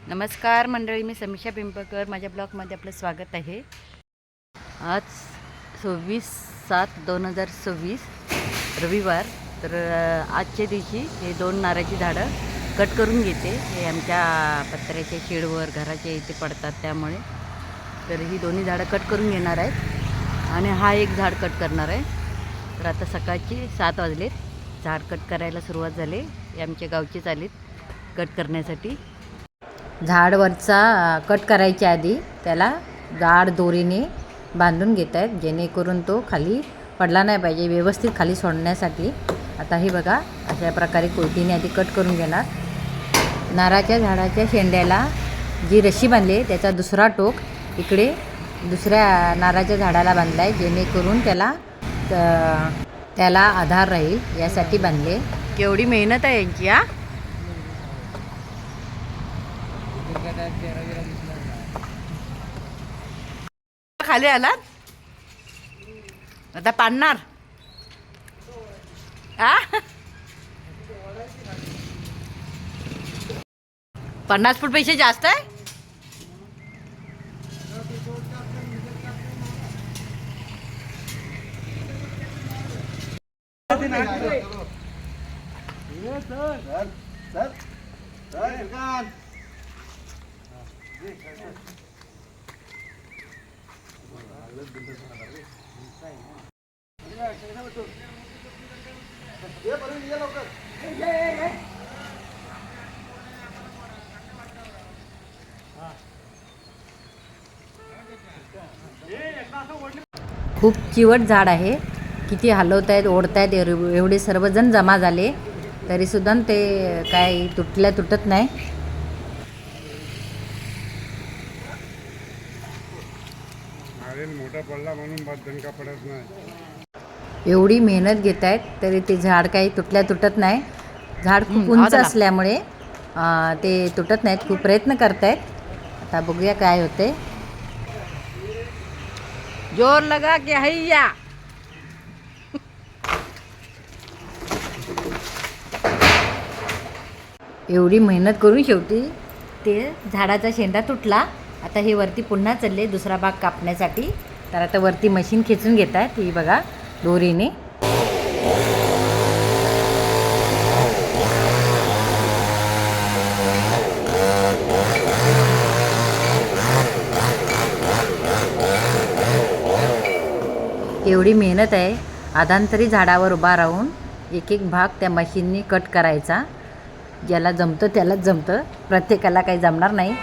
नमस्कार मंडळी, मी समीक्षा पिंपळकर. माझ्या ब्लॉगमध्ये आपलं स्वागत आहे. आज 26/7/2026 रविवार. तर आजच्या दिवशी हे 2 नारळाची झाडं कट करून घेते. हे आमच्या पत्र्याच्या शेडवर घराच्या इथे पडतात, त्यामुळे तर ही दोन्ही झाडं कट करून घेणार आहेत आणि हा एक झाड कट करणार आहे. तर आता सकाळचे 7 वाजलेत. झाड कट करायला सुरुवात झाली. हे आमच्या गावचेच आलेत कट करण्यासाठी. झाडवरचा कट करायच्या आधी त्याला जाड दोरीने बांधून घेत आहेत, जेणेकरून तो खाली पडला नाही पाहिजे, व्यवस्थित खाली सोडण्यासाठी. आता हे बघा, अशा प्रकारे कोयतीने आधी कट करून घेणार. नारळाच्या झाडाच्या शेंड्याला जी रशी बांधली आहे त्याचा दुसरा टोक इकडे दुसऱ्या नारळाच्या झाडाला बांधला आहे, जेणेकरून त्याला आधार राहील यासाठी बांधले. केवढी मेहनत आहे यांची. खाली आलात आता पाडणार. 50 फूट पैसे जास्त आहे. खूप चिवट झाड आहे. किती हलवतायत, ओढतायत, एवढे सर्वजण जमा झाले तरीसुद्धा ते काय तुटत नाही. मोठा पडला म्हणून दणका पडत नाही. एवढी मेहनत घेत आहेत तरी ते झाड काही तुटत नाही. झाड खूप उंच असल्यामुळे ते तुटत नाहीत. खूप प्रयत्न करतायत. आता बघूया काय होते. जोर लगा के हैया. एवढी मेहनत करून शेवटी ते झाडाचा शेंडा तुटला. आता हे वरती पुन्हा चालले दुसरा भाग कापण्यासाठी. तर आता वरती मशीन खेचून घेत आहेत. ही बघा, दोरीने. एवढी मेहनत आहे. आधांतरी झाडावर उभा राहून एक एक भाग त्या मशीननी कट करायचा. ज्याला जमतं त्यालाच जमतं, प्रत्येकाला काही जमणार नाही.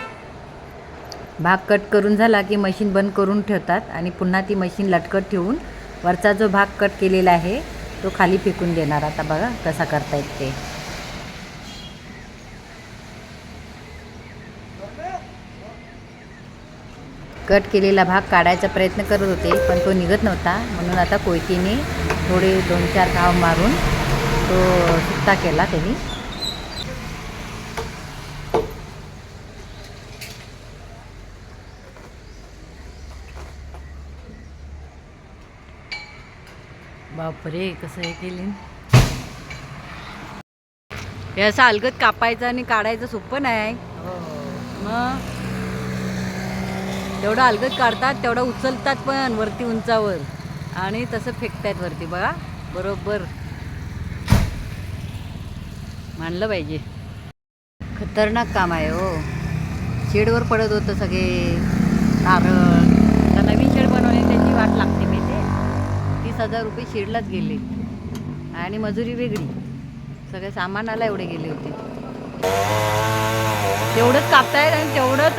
भाग कट करून झाला की मशीन बंद करून ठेवतात आणि पुन्हा ती मशीन लटकत ठेवून वरचा जो भाग कट केलेला आहे तो खाली फेकून देणार. आता बघा कसा करतायत ते. कट केलेला भाग काढायचा प्रयत्न करत होते, पण तो निघत नव्हता. म्हणून आता कोयतीने थोडे 2-4 घाव मारून तो सुट्टा केला त्यांनी. बापरे, कसं हे केले. हे असं अलगद कापायचं आणि काढायचं सोपं नाही. मग तेवढं अलगद काढतात, तेवढं उचलतात पण वरती उंचावर आणि तसं फेकतायत वरती. बघा, बरोबर मानलं पाहिजे. खतरनाक काम आहे हो. शेडवर पडत होतं सगळे नारळ. आता नवीन शेड बनवणे त्याची वाट लागते. मी ते 30,000 रुपये शेडलाच गेले आणि मजुरी वेगळी. सगळे सामानाला एवढे गेले होते. तेवढंच कापतायत आणि तेवढंच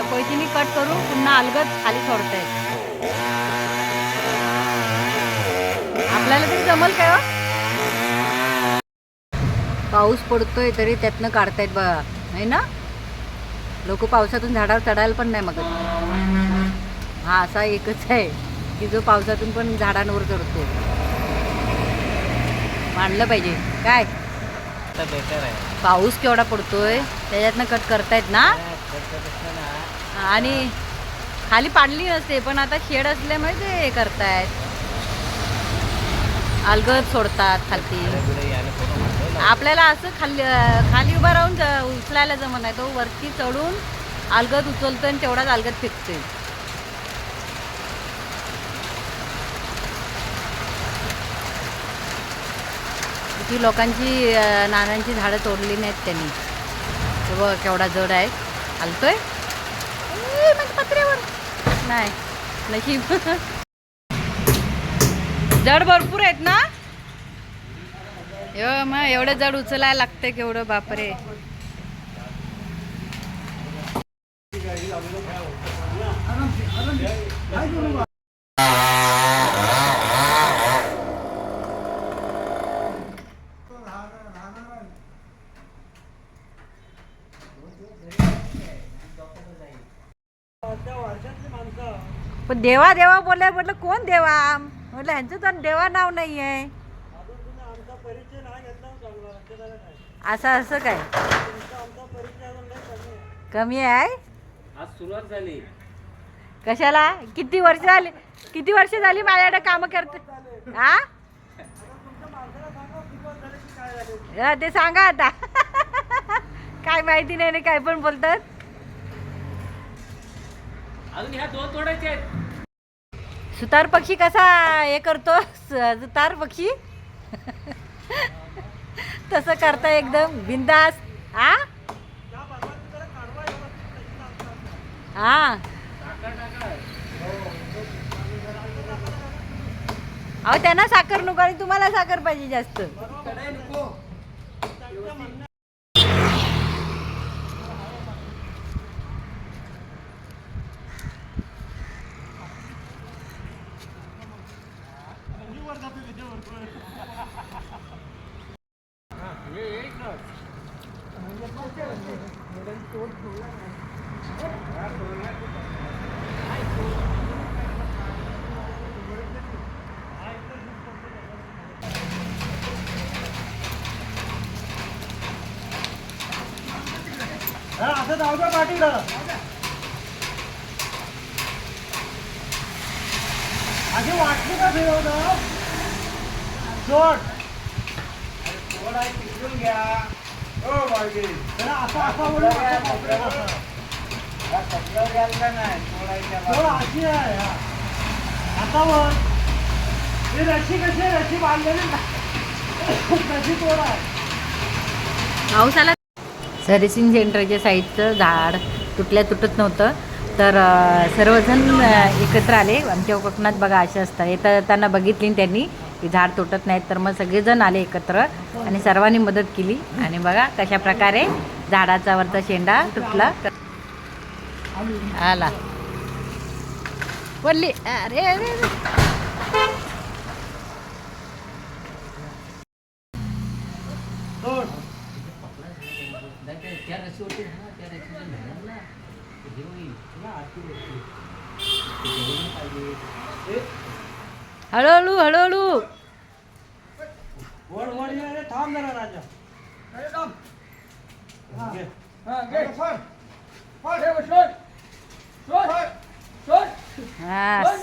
कोयतीने कट करून पुन्हा अलगद खाली सोडतायत. आपल्याला तरी जमल काय हो? पाऊस पडतोय तरी त्यातनं काढतायत बघा, नाही ना. लोक पावसातून झाडावर चढायला पण नाही मागत. हा असा एकच आहे की जो पावसातून पण झाडांवर चढतो. मानलं पाहिजे. काय पाऊस केवढा पडतोय त्याच्यातनं कट करतायत ना. आणि खाली पाडली नसते, पण आता शेड असल्यामुळे ते करतायत. अलगद सोडतात खालती. आपल्याला असं खाली उभं राहून उचलायला जमत नाही. तो वरती चढून अलगद उचलतोय आणि तेवढाच अलगद फेकतोय. किती लोकांची नानांची झाडं तोडली नाहीत त्यांनी. हे बघ केवढा जड आहे. हलतोय माझ्या पत्र्यावर. नाही नशीब. जड भरपूर आहेत ना. मग एवढं जड उचलायला लागतंय केवढं बापरे. पण देवा देवा बोलल्या म्हटलं कोण देवा म्हटलं ह्यांचं तर देवा नाव नाही आहे. असं असं काय कमी आहे. आज सुरुवात झाली. कशाला किती वर्ष झाली माझ्याकडे काम करते. हा ते सांगा आता. काय माहिती नाही ना काय पण बोलतात. अजून ह्या 2 तोडायचे आहेत. सुतार पक्षी कसा हे करतो सुतार पक्षी तसं करता एकदम बिंदास. हा हा अहो त्यांना साखर नको आणि तुम्हाला साखर पाहिजे जास्त. असं जाऊ द्या पाटील. अशी वाटली का फिरवलं सोड. घ्या जरा असं असा बोलू अशी आहे. आता वर ही रशी कशी रशी बांधलेली तशी तोड आहे. पावसाला सर्व्हिसिंग सेंटरच्या साईडचं झाड तुटत नव्हतं तर सर्वजण एकत्र आले. आमच्या कोकणात बघा असे असतात. येताना बघितली त्यांनी की झाड तुटत नाहीत तर मग सगळेजण आले एकत्र आणि सर्वांनी मदत केली. आणि बघा कशा प्रकारे झाडाचा वरचा शेंडा तुटला. आला पडली. अरे अरे हळूहळू हळूहळू. थांब जरा राजा. हा